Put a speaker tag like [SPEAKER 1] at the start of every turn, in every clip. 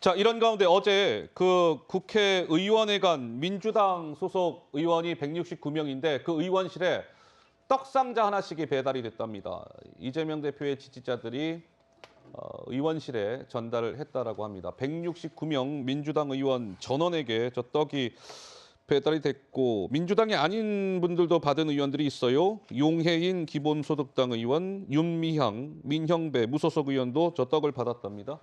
[SPEAKER 1] 자, 이런 가운데 어제 그 국회의원회 간 민주당 소속 의원이 169명인데 그 의원실에 떡상자 하나씩이 배달이 됐답니다. 이재명 대표의 지지자들이 의원실에 전달을 했다라고 합니다. 169명 민주당 의원 전원에게 저 떡이 배달이 됐고 민주당이 아닌 분들도 받은 의원들이 있어요. 용해인 기본소득당 의원, 윤미향, 민형배 무소속 의원도 저 떡을 받았답니다.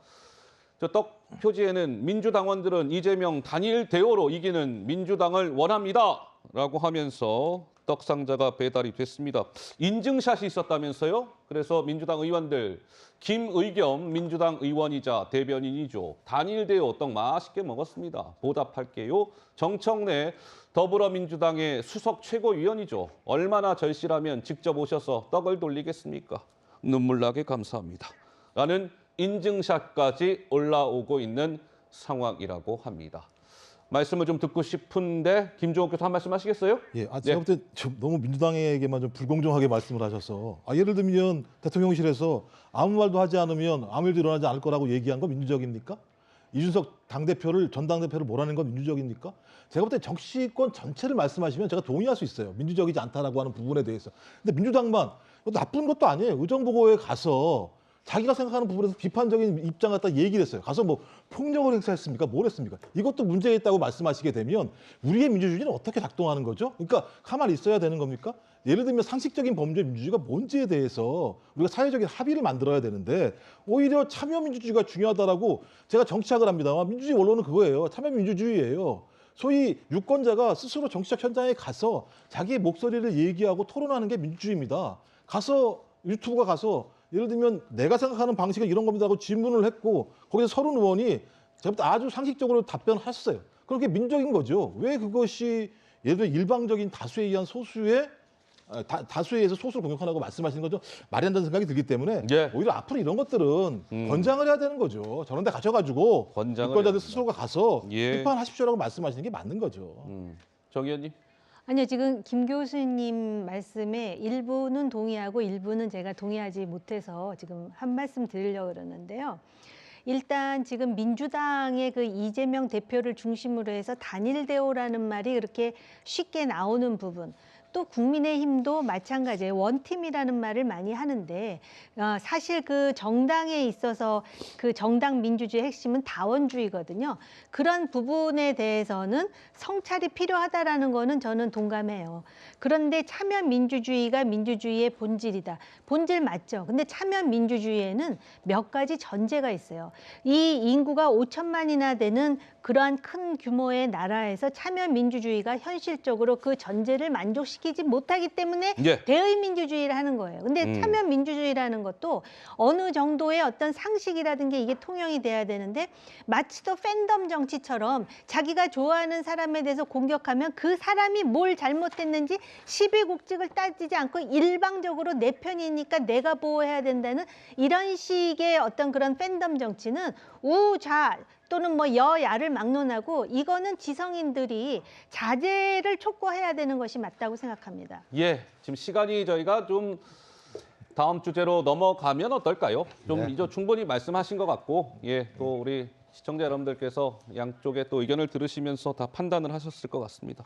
[SPEAKER 1] 저 떡 표지에는 민주당원들은 이재명 단일 대오로 이기는 민주당을 원합니다. 라고 하면서 떡 상자가 배달이 됐습니다. 인증샷이 있었다면서요? 그래서 민주당 의원들 김의겸 민주당 의원이자 대변인이죠. 단일 대오 떡 맛있게 먹었습니다. 보답할게요. 정청래 더불어민주당의 수석 최고위원이죠. 얼마나 절실하면 직접 오셔서 떡을 돌리겠습니까? 눈물나게 감사합니다. 라는 인증샷까지 올라오고 있는 상황이라고 합니다. 말씀을 좀 듣고 싶은데 김종욱께서 한 말씀 하시겠어요?
[SPEAKER 2] 예, 제가 볼 때 너무 민주당에게만 좀 불공정하게 말씀을 하셔서 예를 들면 대통령실에서 아무 말도 하지 않으면 아무 일도 일어나지 않을 거라고 얘기한 건 민주적입니까? 이준석 당대표를 전 당대표를 몰아낸 건 민주적입니까? 제가 볼 때 정치권 전체를 말씀하시면 제가 동의할 수 있어요. 민주적이지 않다라고 하는 부분에 대해서. 근데 민주당만 나쁜 것도 아니에요. 의정부고에 가서 자기가 생각하는 부분에서 비판적인 입장 갖다 얘기를 했어요. 가서 뭐 폭력을 행사했습니까? 뭘 했습니까? 이것도 문제가 있다고 말씀하시게 되면 우리의 민주주의는 어떻게 작동하는 거죠? 그러니까 가만히 있어야 되는 겁니까? 예를 들면 상식적인 범죄 민주주의가 뭔지에 대해서 우리가 사회적인 합의를 만들어야 되는데 오히려 참여민주주의가 중요하다라고 제가 정치학을 합니다만 민주주의 원론은 그거예요. 참여민주주의예요. 소위 유권자가 스스로 정치적 현장에 가서 자기의 목소리를 얘기하고 토론하는 게 민주주의입니다. 가서 유튜브가 가서 예를 들면 내가 생각하는 방식은 이런 겁니다 하고 질문을 했고 거기서 서른 의원이 제가 아주 상식적으로 답변하셨어요. 그렇게 민주적인 거죠. 왜 그것이 예를 들어 일방적인 다수에 의한 소수의 다수에 의해서 소수를 공격하라고 말씀하시는 거죠. 말이 안 되는 생각이 들기 때문에 오히려 앞으로 이런 것들은 권장을 해야 되는 거죠. 저런 데 가셔가지고 유권자들 스스로가 가서 비판하십시오라고 말씀하시는 게 맞는 거죠.
[SPEAKER 1] 정 의원님.
[SPEAKER 3] 아니요, 지금 김 교수님 말씀에 일부는 동의하고 일부는 제가 동의하지 못해서 지금 한 말씀 드리려고 그러는데요. 일단 지금 민주당의 그 이재명 대표를 중심으로 해서 단일 대오라는 말이 그렇게 쉽게 나오는 부분, 또 국민의힘도 마찬가지예요. 원팀이라는 말을 많이 하는데 사실 그 정당에 있어서 그 정당 민주주의 핵심은 다원주의거든요. 그런 부분에 대해서는 성찰이 필요하다라는 거는 저는 동감해요. 그런데 참여민주주의가 민주주의의 본질이다. 본질 맞죠. 근데 참여민주주의에는 몇 가지 전제가 있어요. 이 인구가 5천만이나 되는 그러한 큰 규모의 나라에서 참여민주주의가 현실적으로 그 전제를 만족시키지 못하기 때문에 대의민주주의를 하는 거예요. 근데 참여민주주의라는 것도 어느 정도의 어떤 상식이라든 게 이게 통용이 돼야 되는데 마치 또 팬덤 정치처럼 자기가 좋아하는 사람에 대해서 공격하면 그 사람이 뭘 잘못했는지 시비국직을 따지지 않고 일방적으로 내 편이니까 내가 보호해야 된다는 이런 식의 어떤 그런 팬덤 정치는 우좌 또는 뭐 여야를 막론하고 이거는 지성인들이 자제를 촉구해야 되는 것이 맞다고 생각합니다.
[SPEAKER 1] 예, 지금 시간이 저희가 좀 다음 주제로 넘어가면 어떨까요? 좀 이제 충분히 말씀하신 것 같고, 또 우리 시청자 여러분들께서 양쪽의 또 의견을 들으시면서 다 판단을 하셨을 것 같습니다.